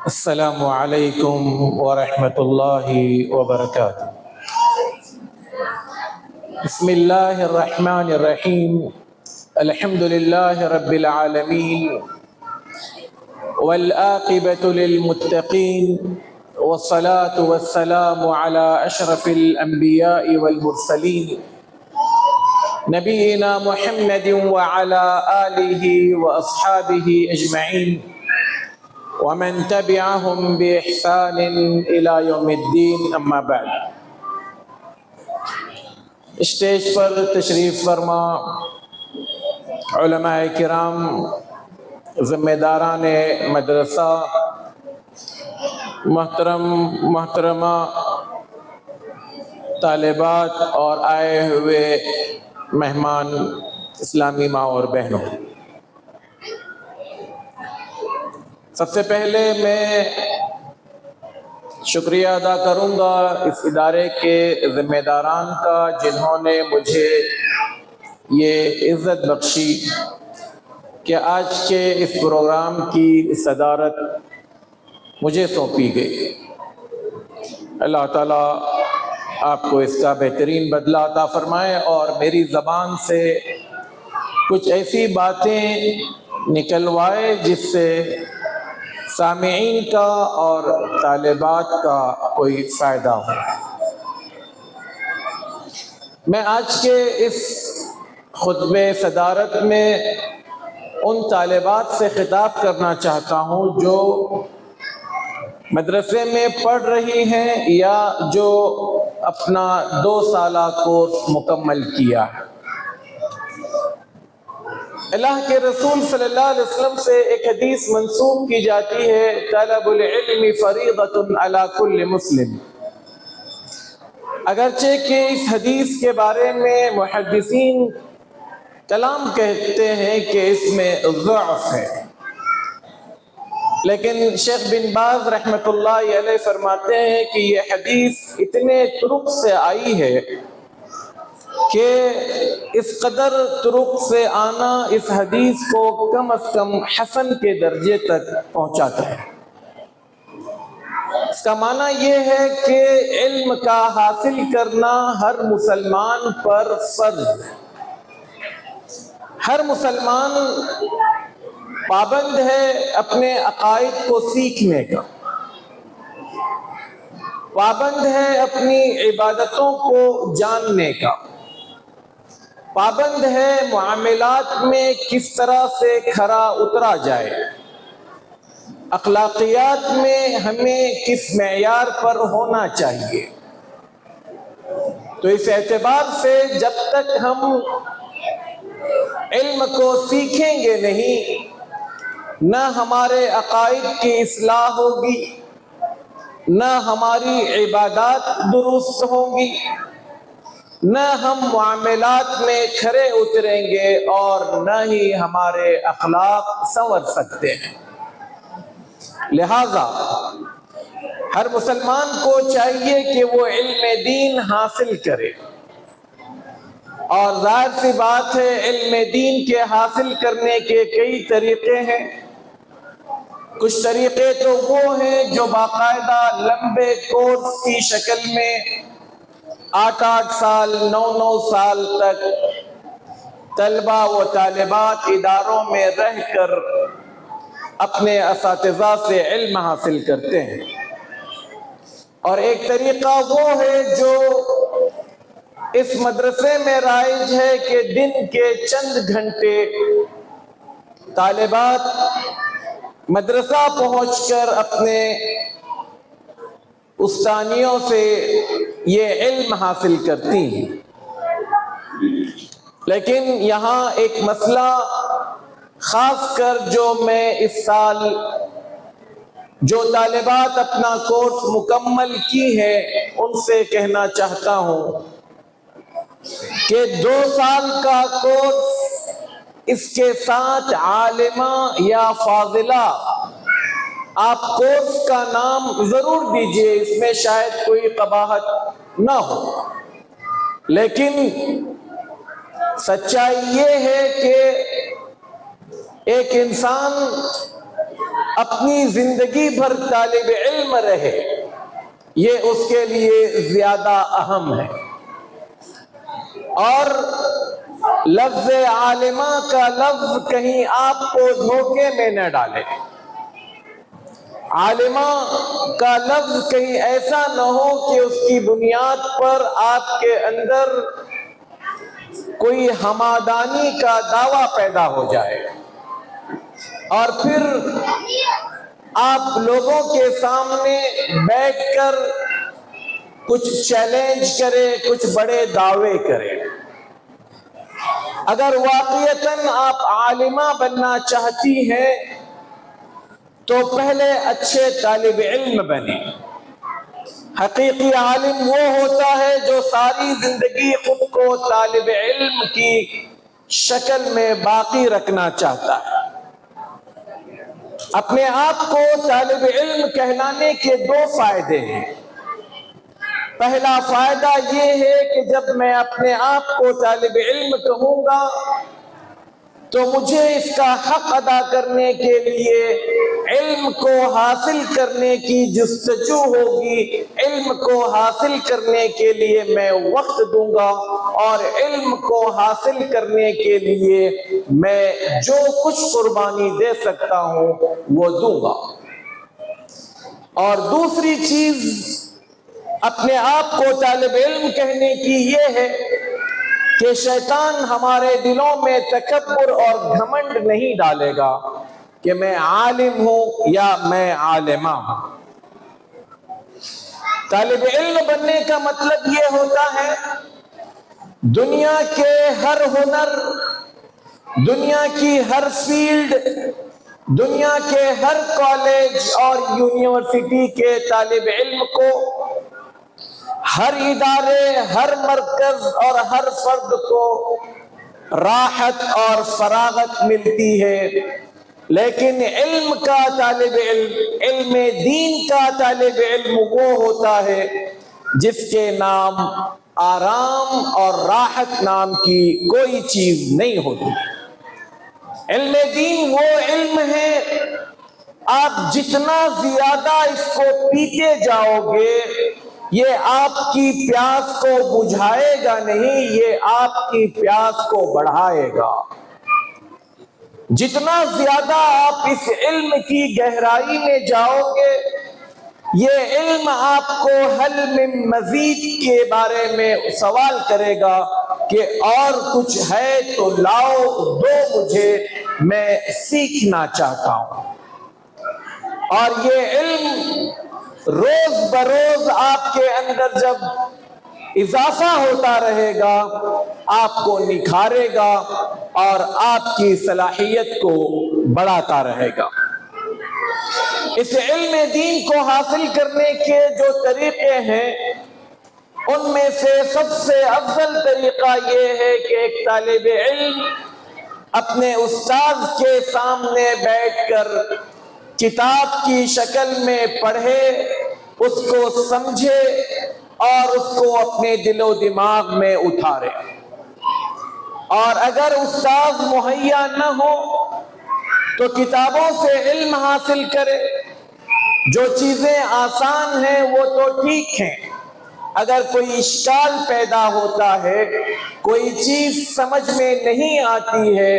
السلام علیکم ورحمۃ اللہ وبرکاتہ۔ بسم اللہ الرحمن الرحیم، الحمد للہ رب العالمین، والعاقبۃ للمتقین، والصلاة والسلام علی اشرف الانبیاء والمرسلین، نبینا محمد وعلی آلہ واصحابہ اجمعین، ومن تبعهم بإحسان إلى يوم الدین، اما بعد۔ اسٹیج پر تشریف فرما علماء کرام، ذمہ داران مدرسہ، محترمہ طالبات اور آئے ہوئے مہمان اسلامی ماں اور بہنوں، سب سے پہلے میں شکریہ ادا کروں گا اس ادارے کے ذمہ داران کا، جنہوں نے مجھے یہ عزت بخشی کہ آج کے اس پروگرام کی صدارت مجھے سونپی گئی۔ اللہ تعالیٰ آپ کو اس کا بہترین بدلہ عطا فرمائے اور میری زبان سے کچھ ایسی باتیں نکلوائے جس سے سامعین کا اور طالبات کا کوئی فائدہ ہو۔ میں آج کے اس خطبہ صدارت میں ان طالبات سے خطاب کرنا چاہتا ہوں جو مدرسے میں پڑھ رہی ہیں یا جو اپنا 2 سالہ کورس مکمل کیا ہے۔ اللہ کے رسول صلی اللہ علیہ وسلم سے ایک حدیث منسوب کی جاتی ہے، طلب العلم فریضۃ علی کل مسلم۔ اگرچہ کہ اس حدیث کے بارے میں محدثین کلام کہتے ہیں کہ اس میں ضعف ہے، لیکن شیخ بن باز رحمۃ اللہ علیہ فرماتے ہیں کہ یہ حدیث اتنے طرق سے آئی ہے کہ اس قدر طرق سے آنا اس حدیث کو کم از کم حسن کے درجے تک پہنچاتا ہے۔ اس کا معنی یہ ہے کہ علم کا حاصل کرنا ہر مسلمان پر فرض ہے۔ ہر مسلمان پابند ہے اپنے عقائد کو سیکھنے کا، پابند ہے اپنی عبادتوں کو جاننے کا، پابند ہے معاملات میں کس طرح سے کھرا اترا جائے، اخلاقیات میں ہمیں کس معیار پر ہونا چاہیے۔ تو اس اعتبار سے جب تک ہم علم کو سیکھیں گے نہیں، نہ ہمارے عقائد کی اصلاح ہوگی، نہ ہماری عبادات درست ہوں گی، نہ ہم معاملات میں کھرے اتریں گے اور نہ ہی ہمارے اخلاق سنور سکتے ہیں۔ لہذا ہر مسلمان کو چاہیے کہ وہ علم دین حاصل کرے، اور ظاہر سی بات ہے علم دین کے حاصل کرنے کے کئی طریقے ہیں۔ کچھ طریقے تو وہ ہیں جو باقاعدہ لمبے کورس کی شکل میں 8 سال 9 سال تک طلبہ و طالبات اداروں میں رہ کر اپنے اساتذہ سے علم حاصل کرتے ہیں، اور ایک طریقہ وہ ہے جو اس مدرسے میں رائج ہے کہ دن کے چند گھنٹے طالبات مدرسہ پہنچ کر اپنے استانیوں سے یہ علم حاصل کرتی ہیں۔ لیکن یہاں ایک مسئلہ خاص کر جو میں اس سال جو طالبات اپنا کورس مکمل کی ہے ان سے کہنا چاہتا ہوں کہ 2 سال کا کورس، اس کے ساتھ عالمہ یا فاضلہ، آپ کورس کا نام ضرور دیجئے، اس میں شاید کوئی قباحت نہ ہو، لیکن سچائی یہ ہے کہ ایک انسان اپنی زندگی بھر طالب علم رہے، یہ اس کے لیے زیادہ اہم ہے۔ اور لفظ عالمہ کا لفظ کہیں آپ کو دھوکے میں نہ ڈالے۔ عالمہ کا لفظ کہیں ایسا نہ ہو کہ اس کی بنیاد پر آپ کے اندر کوئی ہمادانی کا دعویٰ پیدا ہو جائے، اور پھر آپ لوگوں کے سامنے بیٹھ کر کچھ چیلنج کرے، کچھ بڑے دعوے کرے۔ اگر واقعتاً آپ عالمہ بننا چاہتی ہیں تو پہلے اچھے طالب علم بنے۔ حقیقی عالم وہ ہوتا ہے جو ساری زندگی خود کو طالب علم کی شکل میں باقی رکھنا چاہتا ہے۔ اپنے آپ کو طالب علم کہلانے کے دو فائدے ہیں۔ پہلا فائدہ یہ ہے کہ جب میں اپنے آپ کو طالب علم کہوں گا تو مجھے اس کا حق ادا کرنے کے لیے علم کو حاصل کرنے کی جستجو ہوگی، علم کو حاصل کرنے کے لیے میں وقت دوں گا، اور علم کو حاصل کرنے کے لیے میں جو کچھ قربانی دے سکتا ہوں وہ دوں گا۔ اور دوسری چیز اپنے آپ کو طالب علم کہنے کی یہ ہے کہ شیطان ہمارے دلوں میں تکبر اور گھمنڈ نہیں ڈالے گا کہ میں عالم ہوں یا میں عالمہ ہوں۔ طالب علم بننے کا مطلب یہ ہوتا ہے دنیا کے ہر ہنر، دنیا کی ہر فیلڈ، دنیا کے ہر کالج اور یونیورسٹی کے طالب علم کو، ہر ادارے، ہر مرکز اور ہر فرد کو راحت اور فراغت ملتی ہے، لیکن علم کا طالب علم، علم دین کا طالب علم وہ ہوتا ہے جس کے نام آرام اور راحت نام کی کوئی چیز نہیں ہوتی۔ علم دین وہ علم ہے، آپ جتنا زیادہ اس کو پیتے جاؤ گے یہ آپ کی پیاس کو بجھائے گا نہیں، یہ آپ کی پیاس کو بڑھائے گا۔ جتنا زیادہ آپ اس علم کی گہرائی میں جاؤ گے یہ علم آپ کو حل من مزید کے بارے میں سوال کرے گا کہ اور کچھ ہے تو لاؤ، دو مجھے، میں سیکھنا چاہتا ہوں۔ اور یہ علم روز بروز آپ کے اندر جب اضافہ ہوتا رہے گا آپ کو نکھارے گا اور آپ کی صلاحیت کو بڑھاتا رہے گا۔ اس علم دین کو حاصل کرنے کے جو طریقے ہیں ان میں سے سب سے افضل طریقہ یہ ہے کہ ایک طالب علم اپنے استاذ کے سامنے بیٹھ کر کتاب کی شکل میں پڑھے، اس کو سمجھے اور اس کو اپنے دل و دماغ میں اتارے۔ اور اگر استاذ مہیا نہ ہو تو کتابوں سے علم حاصل کرے۔ جو چیزیں آسان ہیں وہ تو ٹھیک ہیں، اگر کوئی اشکال پیدا ہوتا ہے، کوئی چیز سمجھ میں نہیں آتی ہے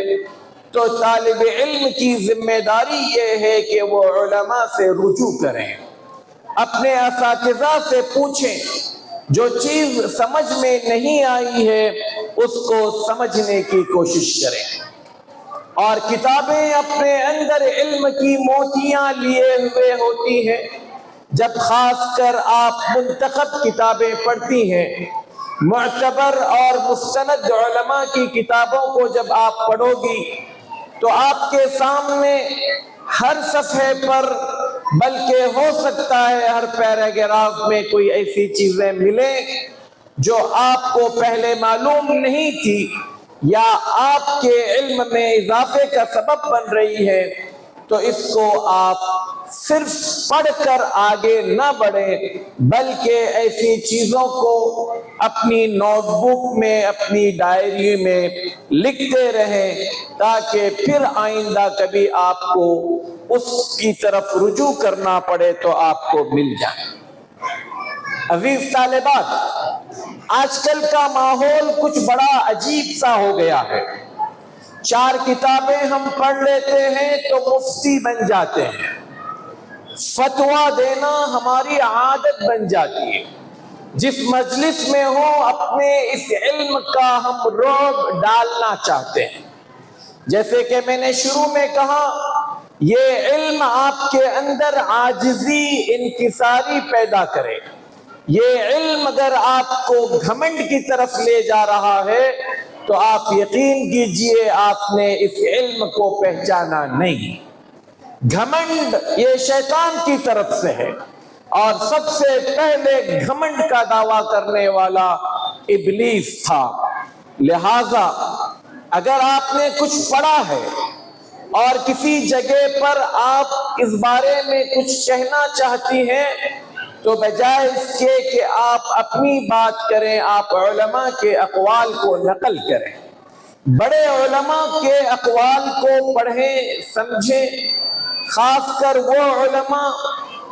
تو طالب علم کی ذمہ داری یہ ہے کہ وہ علماء سے رجوع کریں، اپنے اساتذہ سے پوچھیں، جو چیز سمجھ میں نہیں آئی ہے اس کو سمجھنے کی کوشش کریں۔ اور کتابیں اپنے اندر علم کی موتیاں لیے ہوئے ہوتی ہیں۔ جب خاص کر آپ منتخب کتابیں پڑھتی ہیں، معتبر اور مستند علماء کی کتابوں کو جب آپ پڑھو گی تو آپ کے سامنے ہر صفحے پر، بلکہ ہو سکتا ہے ہر پیراگراف میں کوئی ایسی چیزیں ملیں جو آپ کو پہلے معلوم نہیں تھی یا آپ کے علم میں اضافے کا سبب بن رہی ہے، تو اس کو آپ صرف پڑھ کر آگے نہ بڑھیں بلکہ ایسی چیزوں کو اپنی نوٹ بک میں، اپنی ڈائری میں لکھتے رہیں تاکہ پھر آئندہ کبھی آپ کو اس کی طرف رجوع کرنا پڑے تو آپ کو مل جائے۔ عزیز طالبات، آج کل کا ماحول کچھ بڑا عجیب سا ہو گیا ہے۔ 4 کتابیں ہم پڑھ لیتے ہیں تو مفتی بن جاتے ہیں، فتویٰ دینا ہماری عادت بن جاتی ہے۔ جس مجلس میں ہو اپنے اس علم کا ہم رعب ڈالنا چاہتے ہیں۔ جیسے کہ میں نے شروع میں کہا، یہ علم آپ کے اندر عاجزی، انکساری پیدا کرے۔ یہ علم اگر آپ کو گھمنڈ کی طرف لے جا رہا ہے تو آپ یقین کیجئے آپ نے اس علم کو پہچانا نہیں۔ گھمنڈ یہ شیطان کی طرف سے ہے، اور سب سے پہلے گھمنڈ کا دعویٰ کرنے والا ابلیس تھا۔ لہذا اگر آپ نے کچھ پڑھا ہے اور کسی جگہ پر آپ اس بارے میں کچھ کہنا چاہتی ہیں تو بجائے اس کے کہ آپ اپنی بات کریں، آپ علماء کے اقوال کو نقل کریں۔ بڑے علماء کے اقوال کو پڑھیں، سمجھیں، خاص کر وہ علماء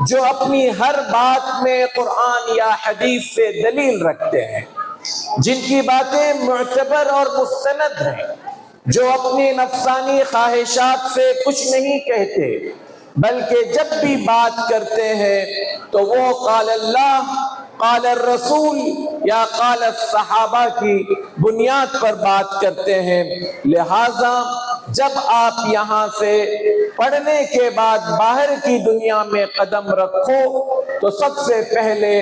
جو اپنی ہر بات میں قرآن یا حدیث سے دلیل رکھتے ہیں، جن کی باتیں معتبر اور مستند ہیں، جو اپنی نفسانی خواہشات سے کچھ نہیں کہتے، بلکہ جب بھی بات کرتے ہیں تو وہ قال اللہ، قال الرسول یا قال الصحابہ کی بنیاد پر بات کرتے ہیں۔ لہٰذا جب آپ یہاں سے پڑھنے کے بعد باہر کی دنیا میں قدم رکھو تو سب سے پہلے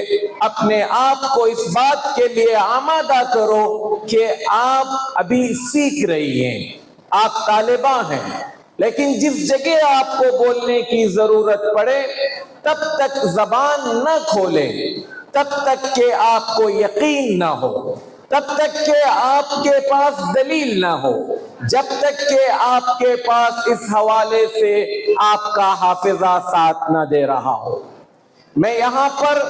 اپنے آپ کو اس بات کے لیے آمادہ کرو کہ آپ ابھی سیکھ رہی ہیں، آپ طالبہ ہیں، لیکن جس جگہ آپ کو بولنے کی ضرورت پڑے تب تک زبان نہ کھولیں، تب تک کہ آپ کو یقین نہ ہو، تب تک کہ آپ کے پاس دلیل نہ ہو، جب تک کہ آپ کے پاس اس حوالے سے آپ کا حافظہ ساتھ نہ دے رہا ہو۔ میں یہاں پر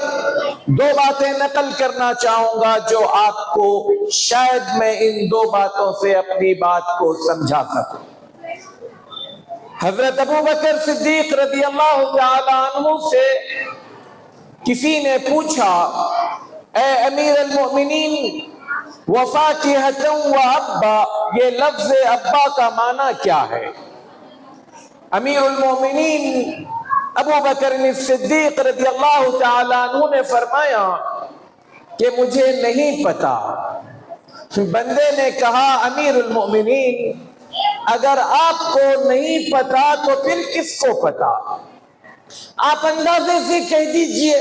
2 باتیں نقل کرنا چاہوں گا جو آپ کو شاید میں ان 2 باتوں سے اپنی بات کو سمجھا سکوں۔ حضرت ابوبکر صدیق رضی اللہ تعالی عنہ سے کسی نے پوچھا، اے امیر المؤمنین، وفاکہۃ و ابا، یہ لفظ ابا کا معنی کیا ہے؟ امیر المؤمنین ابو بکر صدیق رضی اللہ تعالی عنہ نے فرمایا کہ مجھے نہیں پتا۔ بندے نے کہا، امیر المؤمنین، اگر آپ کو نہیں پتا تو پھر کس کو پتا؟ آپ اندازے سے کہہ دیجئے،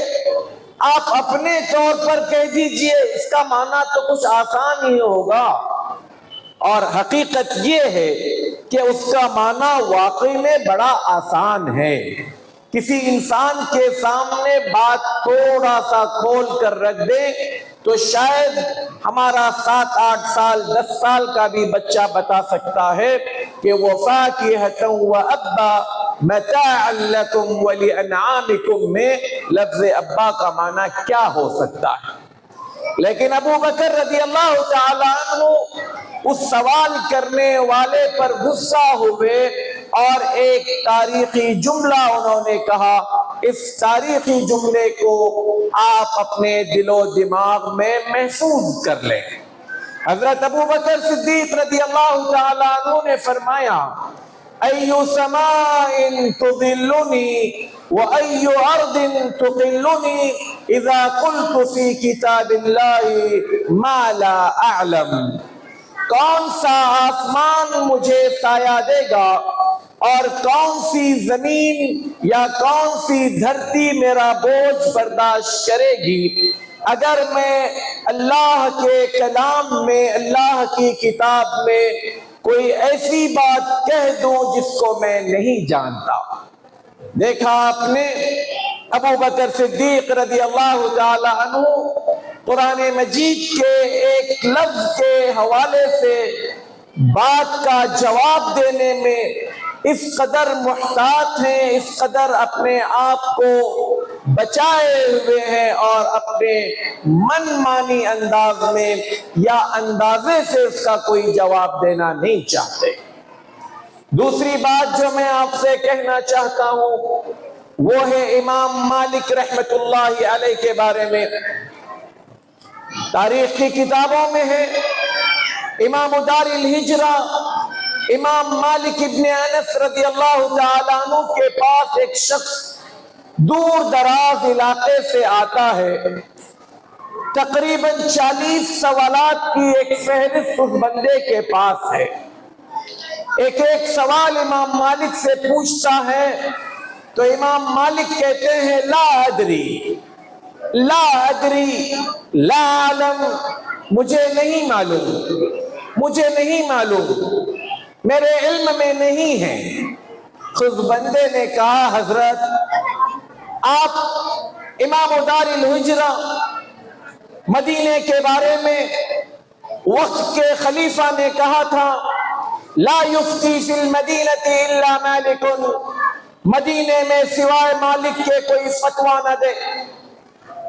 آپ اپنے طور پر کہہ دیجئے، اس کا معنی تو کچھ آسان ہی ہوگا۔ اور حقیقت یہ ہے کہ اس کا معنی واقعی میں بڑا آسان ہے۔ کسی انسان کے سامنے بات تھوڑا سا کھول کر رکھ دیں تو شاید ہمارا 7 8 سال 10 سال کا بھی بچہ بتا سکتا ہے کہ وفاکہۃ و ابا متاعا لکم ولانعامکم میں لفظ ابا کا معنی کیا ہو سکتا ہے۔ لیکن ابو بکر رضی اللہ تعالی عنہ اس سوال کرنے والے پر غصہ ہوئے اور ایک تاریخی جملہ انہوں نے کہا۔ اس تاریخی جملے کو آپ اپنے دل و دماغ میں محفوظ کر لیں۔ حضرت ابو بکر صدیق رضی اللہ تعالی عنہ نے فرمایا، ای سماء تظلنی و ای ارض تقلنی اذا قلت فی کتاب اللہ ما لا اعلم۔ کون سا آسمان مجھے سایہ دے گا اور کون سی زمین یا کون سی دھرتی میرا بوجھ برداشت کرے گی اگر میں اللہ کے کلام میں، اللہ کی کتاب میں کوئی ایسی بات کہہ دوں جس کو میں نہیں جانتا۔ دیکھا آپ نے، ابو بکر صدیق رضی اللہ تعالی عنہ قرآن مجید کے ایک لفظ کے حوالے سے بات کا جواب دینے میں اس قدر محتاط ہیں، اس قدر اپنے آپ کو بچائے ہوئے ہیں اور اپنے من مانی انداز میں یا اندازے سے اس کا کوئی جواب دینا نہیں چاہتے۔ دوسری بات جو میں آپ سے کہنا چاہتا ہوں وہ ہے امام مالک رحمت اللہ علیہ کے بارے میں۔ تاریخ کی کتابوں میں ہے امام دار الہجرہ امام مالک ابن انس رضی اللہ تعالیٰ عنہ کے پاس ایک شخص دور دراز علاقے سے آتا ہے، تقریباً 40 سوالات کی ایک فہرست اس بندے کے پاس ہے۔ ایک ایک سوال امام مالک سے پوچھتا ہے تو امام مالک کہتے ہیں لا ادری لا ادری لا علم، مجھے نہیں معلوم، مجھے نہیں معلوم، میرے علم میں نہیں ہے۔ اس بندے نے کہا حضرت آپ امام دار الہجرہ مدینے کے بارے میں وقت کے خلیفہ نے کہا تھا لا یفتی فی المدینہ الا مالک، مدینے میں سوائے مالک کے کوئی فتویٰ نہ دے۔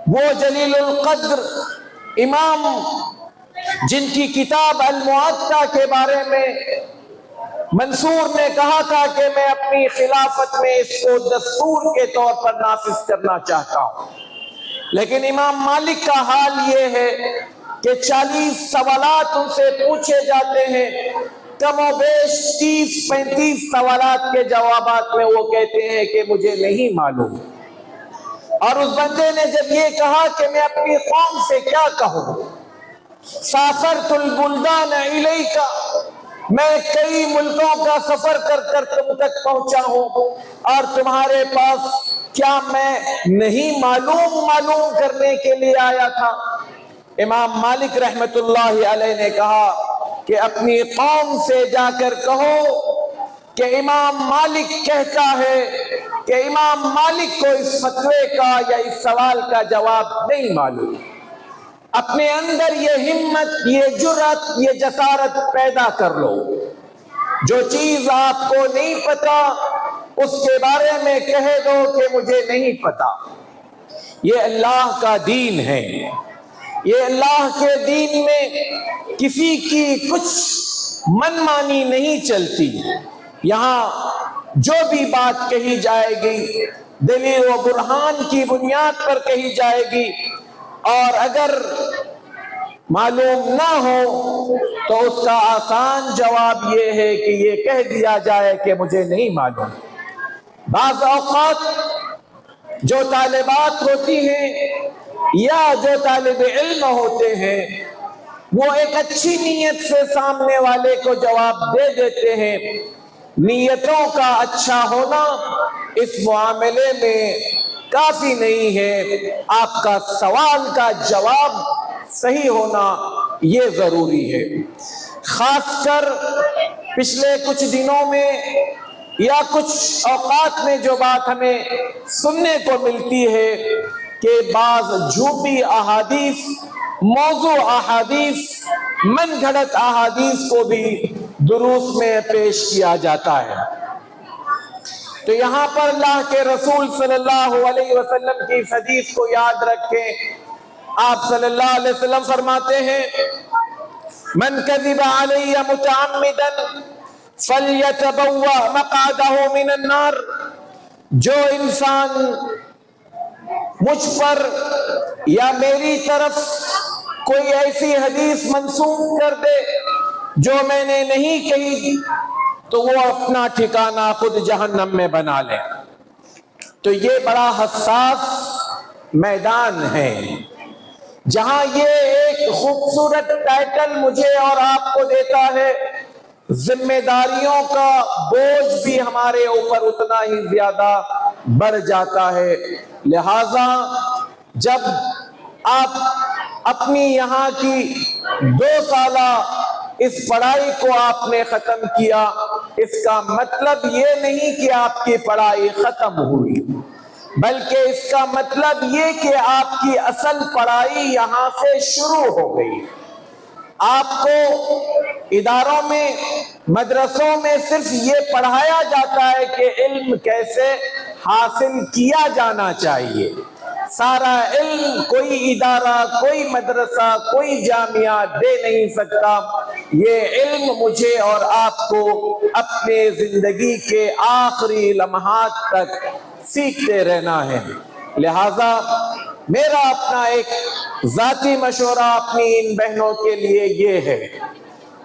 وہ جلیل القدر امام جن کی کتاب الموطا کے بارے میں منصور نے کہا تھا کہ میں اپنی خلافت میں اس کو دستور کے طور پر نافذ کرنا چاہتا ہوں، لیکن امام مالک کا حال یہ ہے کہ 40 سوالات ان سے پوچھے جاتے ہیں، کم و بیش 30-35 سوالات کے جوابات میں وہ کہتے ہیں کہ مجھے نہیں معلوم۔ اور اس بندے نے جب یہ کہا کہ میں اپنی قوم سے کیا کہوں، سافرت البلدان الیک، میں کئی ملکوں کا سفر کر کر تم تک پہنچا ہوں اور تمہارے پاس کیا میں نہیں معلوم کرنے کے لیے آیا تھا؟ امام مالک رحمت اللہ علیہ نے کہا کہ اپنی قوم سے جا کر کہو کہ امام مالک کہتا ہے کہ امام مالک کو اس فتوے کا یا اس سوال کا جواب نہیں معلوم۔ اپنے اندر یہ ہمت، یہ جرأت، یہ جسارت پیدا کر لو، جو چیز آپ کو نہیں پتا اس کے بارے میں کہہ دو کہ مجھے نہیں پتا۔ یہ اللہ کا دین ہے، یہ اللہ کے دین میں کسی کی کچھ من مانی نہیں چلتی۔ یہاں جو بھی بات کہی جائے گی دلیل و برہان کی بنیاد پر کہی جائے گی، اور اگر معلوم نہ ہو تو اس کا آسان جواب یہ ہے کہ یہ کہہ دیا جائے کہ مجھے نہیں معلوم۔ بعض اوقات جو طالبات ہوتی ہیں یا جو طالب علم ہوتے ہیں وہ ایک اچھی نیت سے سامنے والے کو جواب دے دیتے ہیں۔ نیتوں کا اچھا ہونا اس معاملے میں کافی نہیں ہے، آپ کا سوال کا جواب صحیح ہونا یہ ضروری ہے۔ خاص کر پچھلے کچھ دنوں میں یا کچھ اوقات میں جو بات ہمیں سننے کو ملتی ہے کہ بعض جھوٹی احادیث، موضوع احادیث، من گھڑت احادیث کو بھی دروس میں پیش کیا جاتا ہے۔ تو یہاں پر اللہ کے رسول صلی اللہ علیہ وسلم کی حدیث کو یاد رکھیں۔ آپ صلی اللہ علیہ وسلم فرماتے ہیں من کذب علی متعمدا فلیتبوأ مقعدہ من النار، جو انسان مجھ پر یا میری طرف کوئی ایسی حدیث منسوب کر دے جو میں نے نہیں کہی تو وہ اپنا ٹھکانہ خود جہنم میں بنا لے۔ تو یہ بڑا حساس میدان ہے جہاں یہ ایک خوبصورت ٹائٹل مجھے اور آپ کو دیتا ہے، ذمہ داریوں کا بوجھ بھی ہمارے اوپر اتنا ہی زیادہ بڑھ جاتا ہے۔ لہذا جب آپ اپنی یہاں کی 2 سالہ اس پڑھائی کو آپ نے ختم کیا، اس کا مطلب یہ نہیں کہ آپ کی پڑھائی ختم ہوئی، بلکہ اس کا مطلب یہ کہ آپ کی اصل پڑھائی یہاں سے شروع ہو گئی۔ آپ کو اداروں میں، مدرسوں میں صرف یہ پڑھایا جاتا ہے کہ علم کیسے حاصل کیا جانا چاہیے۔ سارا علم کوئی ادارہ، کوئی مدرسہ، کوئی جامعہ دے نہیں سکتا۔ یہ علم مجھے اور آپ کو اپنے زندگی کے آخری لمحات تک سیکھتے رہنا ہے۔ لہذا میرا اپنا ایک ذاتی مشورہ اپنی ان بہنوں کے لیے یہ ہے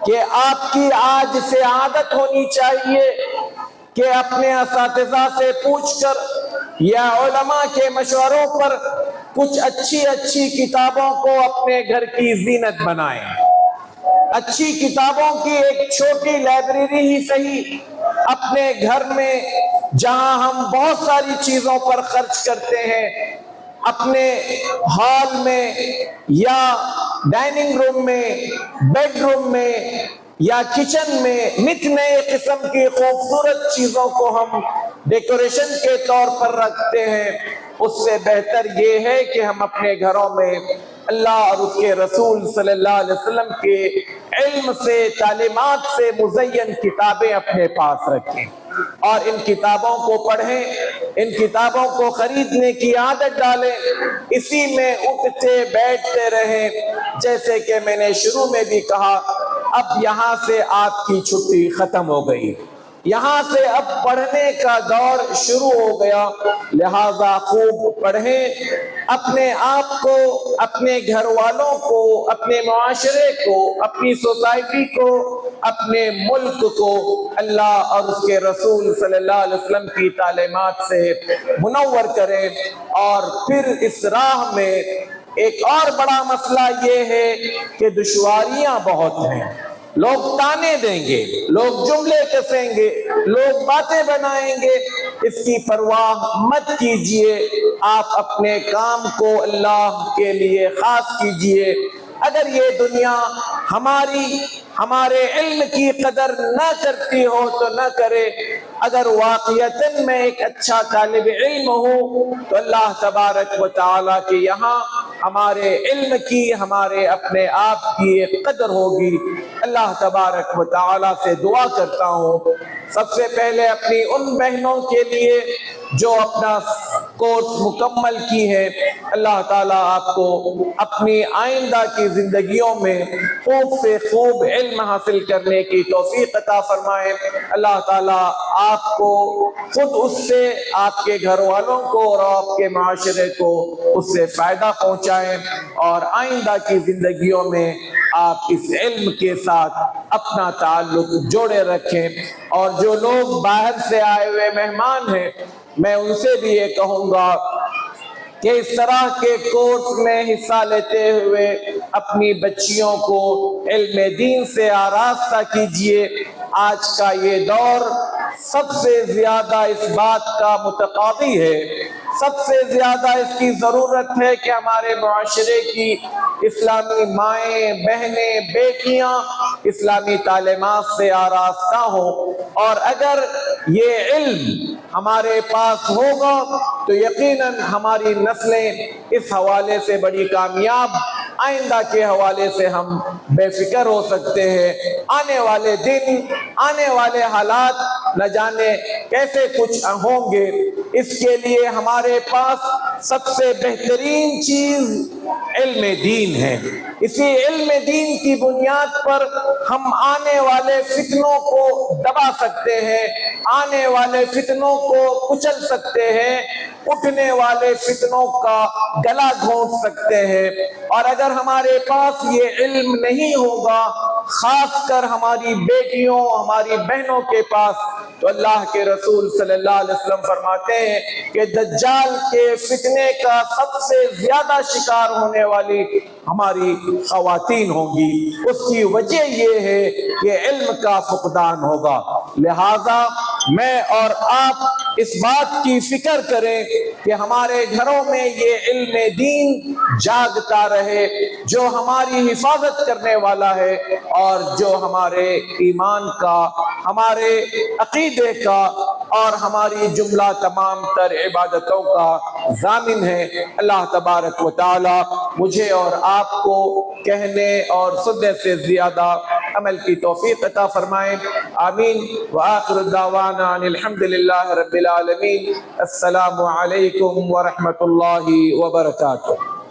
کہ آپ کی آج سے عادت ہونی چاہیے کہ اپنے اساتذہ سے پوچھ کر یا علماء کے مشوروں پر کچھ اچھی کتابوں کو اپنے گھر کی زینت بنائیں۔ اچھی کتابوں کی ایک چھوٹی لائبریری ہی صحیح اپنے گھر میں، جہاں ہم بہت ساری چیزوں پر خرچ کرتے ہیں، اپنے ہال میں یا ڈائننگ روم میں، بیڈ روم میں یا کچن میں نت نئے قسم کی خوبصورت چیزوں کو ہم ڈیکوریشن کے طور پر رکھتے ہیں۔ اس سے بہتر یہ ہے کہ ہم اپنے گھروں میں اللہ اور اس کے رسول صلی اللہ علیہ وسلم کے علم سے، تعلیمات سے مزین کتابیں اپنے پاس رکھیں اور ان کتابوں کو پڑھیں، ان کتابوں کو خریدنے کی عادت ڈالیں، اسی میں اٹھتے بیٹھتے رہیں۔ جیسے کہ میں نے شروع میں بھی کہا، اب یہاں سے آپ کی چھٹی ختم ہو گئی، یہاں سے اب پڑھنے کا دور شروع ہو گیا، لہذا خوب پڑھیں، اپنے آپ کو، اپنے گھر والوں کو، اپنے معاشرے کو، اپنی سوسائٹی کو، اپنے ملک کو اللہ اور اس کے رسول صلی اللہ علیہ وسلم کی تعلیمات سے منور کریں۔ اور پھر اس راہ میں ایک اور بڑا مسئلہ یہ ہے کہ دشواریاں بہت ہیں، لوگ تانے دیں گے، لوگ جملے کسیں گے، لوگ باتیں بنائیں گے، اس کی پرواہ مت کیجئے، آپ اپنے کام کو اللہ کے لیے خاص کیجئے۔ اگر یہ دنیا ہمارے علم کی قدر نہ کرتی ہو تو نہ کرے، اگر واقعتاً میں ایک اچھا طالب علم ہوں تو اللہ تبارک و تعالیٰ کے یہاں ہمارے علم کی، ہمارے اپنے آپ کی ایک قدر ہوگی۔ اللہ تبارک و تعالیٰ سے دعا کرتا ہوں سب سے پہلے اپنی ان بہنوں کے لیے جو اپنا کورس مکمل کی ہے، اللہ تعالیٰ آپ کو اپنی آئندہ کی زندگیوں میں خوب سے خوب علم حاصل کرنے کی توفیق عطا فرمائے۔ اللہ تعالیٰ آپ کو خود اس سے، آپ کے گھر والوں کو اور آپ کے معاشرے کو اس سے فائدہ پہنچائے، اور آئندہ کی زندگیوں میں آپ اس علم کے ساتھ اپنا تعلق جوڑے رکھیں۔ اور جو لوگ باہر سے آئے ہوئے مہمان ہیں، میں ان سے بھی یہ کہوں گا کہ اس طرح کے کورس میں حصہ لیتے ہوئے اپنی بچیوں کو علم دین سے آراستہ کیجئے۔ آج کا یہ دور سب سے زیادہ اس بات کا متقاضی ہے، سب سے زیادہ اس کی ضرورت ہے کہ ہمارے معاشرے کی اسلامی مائیں، بہنیں، بیٹیاں اسلامی تعلیمات سے آراستہ ہوں، اور اگر یہ علم ہمارے پاس ہوگا تو یقیناً ہماری نسلیں اس حوالے سے بڑی کامیاب، آئندہ کے حوالے سے ہم بے فکر ہو سکتے ہیں۔ آنے والے دن، آنے والے حالات نہ جانے کیسے کچھ ہوں گے، اس کے لیے ہمارے پاس سب سے بہترین چیز علم دین ہے۔ اسی علم دین کی بنیاد پر ہم آنے والے فتنوں کو دبا سکتے ہیں، آنے والے فتنوں کو کچل سکتے ہیں، اٹھنے والے فتنوں کا گلا گھونٹ سکتے ہیں۔ اور اگر ہمارے پاس یہ علم نہیں ہوگا، خاص کر ہماری بیٹیوں، ہماری بہنوں کے پاس، تو اللہ کے رسول صلی اللہ علیہ وسلم فرماتے ہیں کہ دجال کے فتنے کا سب سے زیادہ شکار ہونے والی ہماری خواتین ہوں گی۔ اس کی وجہ یہ ہے کہ علم کا فقدان ہوگا۔ لہذا میں اور آپ اس بات کی فکر کریں کہ ہمارے گھروں میں یہ علم دین جاگتا رہے، جو ہماری حفاظت کرنے والا ہے اور جو ہمارے ایمان کا، ہمارے عقیدے کا اور ہماری جملہ تمام تر عبادتوں کا ضامن ہے۔ اللہ تبارک و تعالی مجھے اور آپ کو کہنے اور سننے سے زیادہ عمل کی توفیق عطا فرمائے، آمین۔ وآخر الدعوانا ان الحمدللہ رب العالمین۔ السلام علیکم ورحمۃ اللہ وبرکاتہ۔